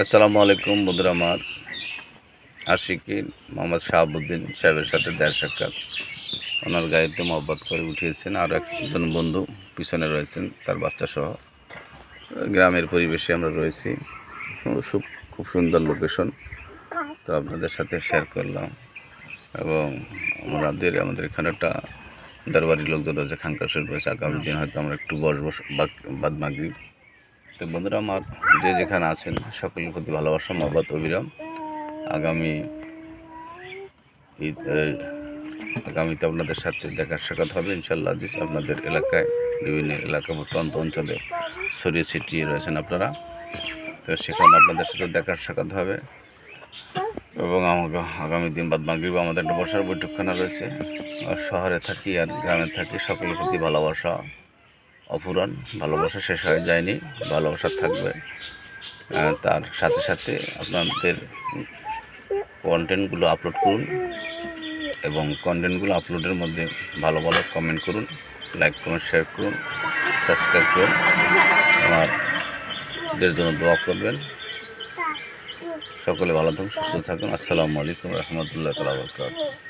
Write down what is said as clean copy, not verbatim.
আসসালামু আলাইকুম বন্ধুরা। আমার আশিকি মোহাম্মদ শাহাবুদ্দিন সাহেবের সাথে দেড় সাক্ষাৎ। ওনার গাড়িতে মহব্বত করে উঠিয়েছেন। আর একজন বন্ধু পিছনে রয়েছেন তার বাচ্চা সহ। গ্রামের পরিবেশে আমরা রয়েছি, খুব সুন্দর লোকেশন, তো আপনাদের সাথে শেয়ার করলাম। এবং আমাদের এখানে একটা দরবারি লোকজন রয়েছে, খানকাশের রয়েছে। আগামী দিন হয়তো আমরা একটু বসবো বাদ মাগরিব। তো বন্ধুরা আমার, যে যেখানে আছেন সকলের প্রতি ভালোবাসা, মহব্বত, অবিরাম। আগামীতে আপনাদের সাথে দেখা সাক্ষাৎ হবে ইনশাল্লাহ। আপনাদের এলাকায়, বিভিন্ন এলাকা প্রত্যন্ত অঞ্চলে ছড়িয়ে ছিটিয়ে রয়েছেন আপনারা, তো সেখানে আপনাদের সাথে দেখা সাক্ষাৎ হবে। এবং আমাকে আগামী দিন বাদ মাগরিব আমাদের একটা বসার বৈঠকখানা রয়েছে। শহরে থাকি আর গ্রামে থাকি, সকলের প্রতি ভালোবাসা অফুরান। ভালোবাসা শেষ হয়ে যায়নি, ভালোবাসা থাকবে। তার সাথে সাথে আপনাদের কন্টেন্টগুলো আপলোড করুন এবং কন্টেন্টগুলো আপলোডের মধ্যে ভালো ভালো কমেন্ট করুন, লাইক করুন, শেয়ার করুন, সাবস্ক্রাইব করুন, আমাদের জন্য দোয়া করবেন। সকলে ভালো থাকুন, সুস্থ থাকুন। আসসালামু আলাইকুম রহমতুল্লাহ তাআলা ওয়া বারাকাতুহু।